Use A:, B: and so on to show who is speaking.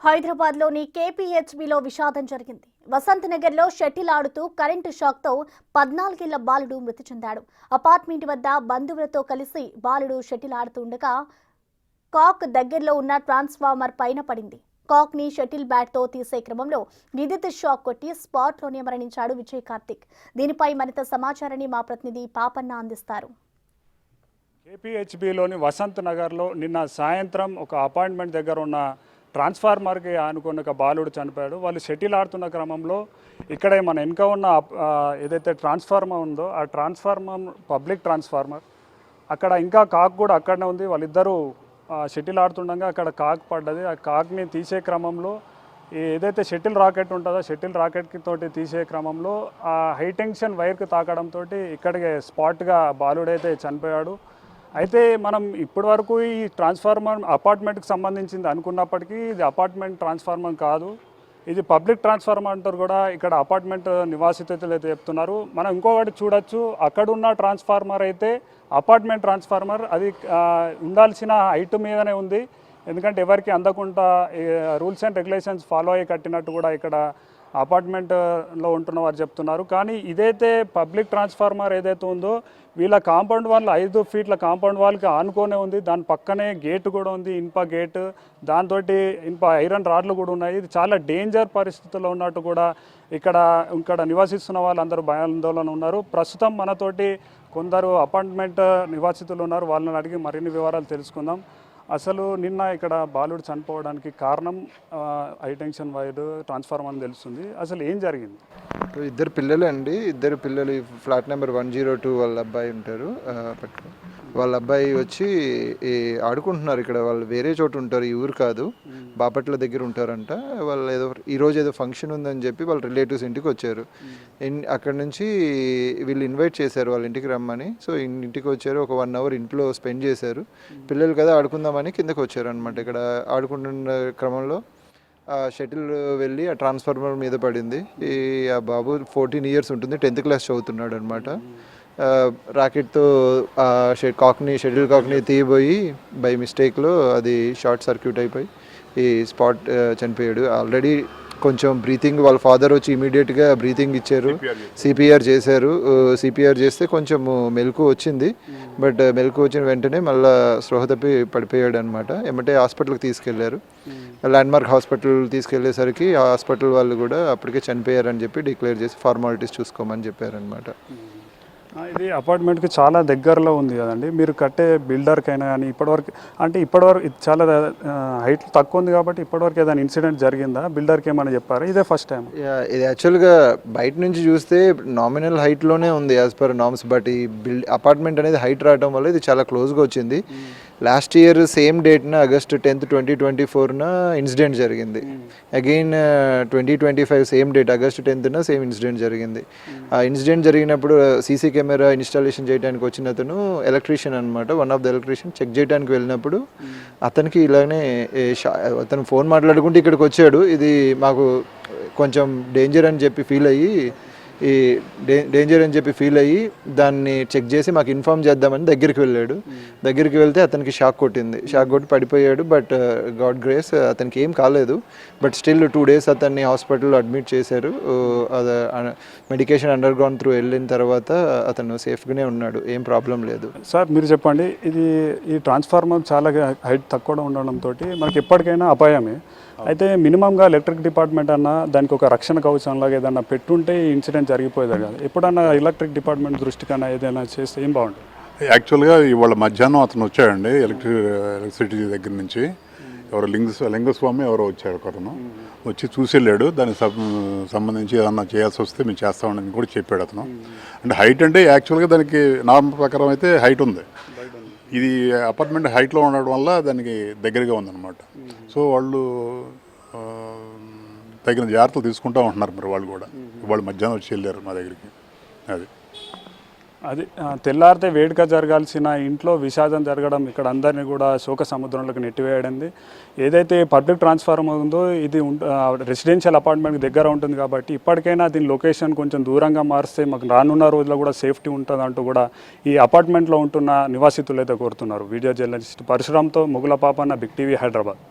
A: హైదరాబాద్లోని కేపీహెచ్బీలో విషాదం జరిగింది. వసంత్ నగర్లో షటిల్ ఆడుతూ కరెంటు షాక్తో 14 ఏళ్ల బాలుడు మృతి చెందాడు. అపార్ట్మెంట్ వద్ద బంధువులతో కలిసి బాలుడు షటిల్ ఆడుతుండగా కాక్ దగ్గరలో ఉన్న ట్రాన్స్ఫార్మర్ పైన పడింది. కాక్ ని షటిల్ బ్యాట్ తో తీసే క్రమంలో విద్యుత్ షాక్ కొట్టి స్పాట్లోనే మరణించాడు విజయ్ కార్తిక్. దీనిపై మరింత సమాచారాన్ని మా ప్రతినిధి పాపన్న అందిస్తారు.
B: కేపీహెచ్బీలోని వసంత్ నగర్లో నిన్న సాయంత్రం ఒక అపార్ట్మెంట్ దగ్గర ఉన్న ట్రాన్స్ఫార్మర్కి ఆనుకున్న ఒక బాలుడు చనిపోయాడు. వాళ్ళు షటిల్ ఆడుతున్న క్రమంలో ఇక్కడే మన వెనుక ఉన్న ఏదైతే ట్రాన్స్ఫార్మర్ ఉందో ఆ ట్రాన్స్ఫార్మర్ పబ్లిక్ ట్రాన్స్ఫార్మర్ అక్కడ ఇంకా కాక్ కూడా అక్కడనే ఉంది. వాళ్ళిద్దరూ షటిల్ ఆడుతుండగా అక్కడ కాక్ పడ్డది. ఆ కాక్ని తీసే క్రమంలో ఏదైతే షటిల్ రాకెట్ ఉంటుందో షటిల్ రాకెట్కి తోటి తీసే క్రమంలో ఆ హై టెన్షన్ వైర్కి తాకడంతో ఇక్కడికి స్పాట్గా బాలుడైతే చనిపోయాడు. అయితే మనం ఇప్పటి వరకు ఈ ట్రాన్స్ఫార్మర్ అపార్ట్మెంట్కి సంబంధించింది అనుకున్నప్పటికీ ఇది అపార్ట్మెంట్ ట్రాన్స్ఫార్మర్ కాదు, ఇది పబ్లిక్ ట్రాన్స్ఫార్మర్ అంటారు కూడా ఇక్కడ అపార్ట్మెంట్ నివాసితులు అయితే చెప్తున్నారు. మనం ఇంకొకటి చూడొచ్చు, అక్కడున్న ట్రాన్స్ఫార్మర్ అయితే అపార్ట్మెంట్ ట్రాన్స్ఫార్మర్ అది ఉండాల్సిన హైట్ మీదనే ఉంది. ఎందుకంటే ఎవరికి అందకుండా రూల్స్ అండ్ రెగ్యులేషన్స్ ఫాలో అయ్యి కట్టినట్టు కూడా ఇక్కడ అపార్ట్మెంట్లో ఉంటున్న వారు చెప్తున్నారు. కానీ ఇదైతే పబ్లిక్ ట్రాన్స్ఫార్మర్ ఏదైతే ఉందో వీళ్ళ కాంపౌండ్ వాల్ 5 ఫీట్ల కాంపౌండ్ వాల్కి ఆనుకొనే ఉంది. దాని పక్కనే గేటు కూడా ఉంది, ఇనుప గేటు, దాంతో ఇనుప ఐరన్ రాడ్లు కూడా ఉన్నాయి. ఇది చాలా డేంజర్ పరిస్థితుల్లో ఉన్నట్టు కూడా ఇక్కడ నివసిస్తున్న వాళ్ళందరూ భయాందోళన ఉన్నారు. ప్రస్తుతం మనతోటి కొందరు అపార్ట్మెంట్ నివాసితులు ఉన్నారు, వాళ్ళని అడిగి మరిన్ని వివరాలు తెలుసుకుందాం. అసలు నిన్న ఇక్కడ బాలుడు చనిపోవడానికి కారణం హై టెన్షన్ వైర్ ట్రాన్స్ఫార్మర్ అని తెలుస్తుంది. అసలు ఏం జరిగింది?
C: ఇద్దరు పిల్లలు అండి, ఇద్దరు పిల్లలు ఫ్లాట్ నెంబర్ 102 వాళ్ళ అబ్బాయి ఉంటారు. వాళ్ళ అబ్బాయి వచ్చి ఆడుకుంటున్నారు. ఇక్కడ వాళ్ళు వేరే చోటు ఉంటారు, ఈ ఊరు కాదు, బాపట్ల దగ్గర ఉంటారంట. వాళ్ళు ఈరోజు ఏదో ఫంక్షన్ ఉందని చెప్పి వాళ్ళ రిలేటివ్స్ ఇంటికి వచ్చారు. అక్కడ నుంచి వీళ్ళు ఇన్వైట్ చేశారు వాళ్ళ ఇంటికి రమ్మని. సో ఇంటికి వచ్చారు, ఒక 1 అవర్ ఇంట్లో స్పెండ్ చేశారు. పిల్లలు కదా ఆడుకుందామని కిందకు వచ్చారు అనమాట. ఇక్కడ ఆడుకుంటున్న క్రమంలో షటిల్ వెళ్ళి ఆ ట్రాన్స్ఫార్మర్ మీద పడింది. ఆ బాబు 14 ఇయర్స్ ఉంటుంది, 10th క్లాస్ చదువుతున్నాడు అనమాట. రాకెట్తో షటిల్ కాక్ని తీయబోయి బై మిస్టేక్లో అది షార్ట్ సర్క్యూట్ అయిపోయి ఈ స్పాట్ చనిపోయాడు. ఆల్రెడీ కొంచెం బ్రీతింగ్, వాళ్ళ ఫాదర్ వచ్చి ఇమీడియట్గా బ్రీతింగ్ ఇచ్చారు, సిపిఆర్ చేశారు. సిపిఆర్ చేస్తే కొంచెం మెలకు వచ్చింది. బట్ మెలకు వచ్చిన వెంటనే మళ్ళీ స్పృహ తప్పి పడిపోయాడు అనమాట. ఏమంటే హాస్పిటల్కి తీసుకెళ్లారు. ల్యాండ్మార్క్ హాస్పిటల్ తీసుకెళ్లేసరికి ఆ హాస్పిటల్ వాళ్ళు కూడా అప్పటికే చనిపోయారని చెప్పి డిక్లేర్ చేసి ఫార్మాలిటీస్ చూసుకోమని చెప్పారనమాట.
B: ఇది అపార్ట్మెంట్కి చాలా దగ్గరలో ఉంది కదండి. మీరు కట్టే బిల్డర్కైనా కానీ ఇప్పటివరకు ఇది చాలా హైట్ తక్కువ ఉంది కాబట్టి ఇప్పటివరకు ఏదైనా ఇన్సిడెంట్ జరిగిందా? బిల్డర్కి ఏమైనా చెప్పారా? ఇదే ఫస్ట్ టైం?
C: ఇది యాక్చువల్గా బయట నుంచి చూస్తే నామినల్ హైట్లోనే ఉంది యాజ్ పర్ నామ్స్. బట్ ఈ అపార్ట్మెంట్ అనేది హైట్ రావడం వల్ల ఇది చాలా క్లోజ్గా వచ్చింది. లాస్ట్ ఇయర్ సేమ్ డేట్న August 10th, 2024 ఇన్సిడెంట్ జరిగింది. Again 2025 same date August 10th same incident జరిగింది. ఆ ఇన్సిడెంట్ జరిగినప్పుడు సీసీ కెమెరా ఇన్స్టాలేషన్ చేయడానికి వచ్చిన అతను ఎలక్ట్రీషియన్ అనమాట. One of the electrician check చేయడానికి వెళ్ళినప్పుడు అతనికి ఇలానే అతను ఫోన్ మాట్లాడుకుంటూ ఇక్కడికి వచ్చాడు. ఇది మాకు కొంచెం డేంజర్ అని చెప్పి ఫీల్ అయ్యి దాన్ని చెక్ చేసి మాకు ఇన్ఫార్మ్ చేద్దామని దగ్గరికి వెళ్ళాడు. దగ్గరికి వెళ్తే అతనికి షాక్ కొట్టింది. షాక్ కొట్టి పడిపోయాడు. బట్ గాడ్ గ్రేస్ అతనికి ఏం కాలేదు. బట్ స్టిల్ 2 days అతన్ని హాస్పిటల్లో అడ్మిట్ చేశారు. మెడికేషన్ అండర్ గ్రౌండ్ త్రూ వెళ్ళిన తర్వాత అతను సేఫ్గానే ఉన్నాడు, ఏం ప్రాబ్లం లేదు.
B: సార్ మీరు చెప్పండి, ఈ ట్రాన్స్ఫార్మర్ చాలా హైట్ తక్కువ ఉండడంతో మనకి ఎప్పటికైనా అపాయమే. అయితే మినిమంగా ఎలక్ట్రిక్ డిపార్ట్మెంట్ అన్న దానికి ఒక రక్షణ కవచంలాగా ఏదన్నా పెట్టుంటే ఇన్సిడెంట్ జరిగిపోయేది కదా. ఎప్పుడన్నా ఎలక్ట్రిక్ డిపార్ట్మెంట్ దృష్టికన్నా ఏదైనా చేస్తే ఏం బాగుంటుంది?
D: యాక్చువల్గా ఇవాళ మధ్యాహ్నం అతను వచ్చాడండి ఎలక్ట్రిసిటీ దగ్గర నుంచి. ఎవరో లింగస్వామి ఎవరో వచ్చారు, ఒకతను వచ్చి చూసి వెళ్ళాడు. దానికి సంబంధించి ఏదన్నా చేయాల్సి వస్తే మేము చేస్తామని కూడా చెప్పాడు అతను. అంటే హైట్ అంటే యాక్చువల్గా దానికి నార్మల్ ప్రకారం అయితే హైట్ ఉంది. ఇది అపార్ట్మెంట్ హైట్లో ఉండడం వల్ల దానికి దగ్గరగా ఉందన్నమాట. సో వాళ్ళు తగిన జాగ్రత్తలు తీసుకుంటూ ఉంటున్నారు. మరి వాళ్ళు మధ్యాహ్నం వచ్చి వెళ్ళారు మా దగ్గరికి.
B: అది తెల్లారితే వేడుక జరగాల్సిన ఇంట్లో విషాదం జరగడం ఇక్కడ అందరినీ కూడా శోక సముద్రంలోకి నెట్టివేయడింది. ఏదైతే పబ్లిక్ ట్రాన్స్ఫార్మర్ ఉందో ఇది రెసిడెన్షియల్ అపార్ట్మెంట్కి దగ్గర ఉంటుంది కాబట్టి ఇప్పటికైనా దీని లొకేషన్ కొంచెం దూరంగా మారిస్తే మాకు రానున్న రోజుల్లో కూడా సేఫ్టీ ఉంటుంది అంటూ కూడా ఈ అపార్ట్మెంట్లో ఉంటున్న నివాసితులు అయితే కోరుతున్నారు. వీడియో జర్నలిస్ట్ పరశురామ్తో ముగుల పాపన్న, బిగ్ టీవీ, హైదరాబాద్.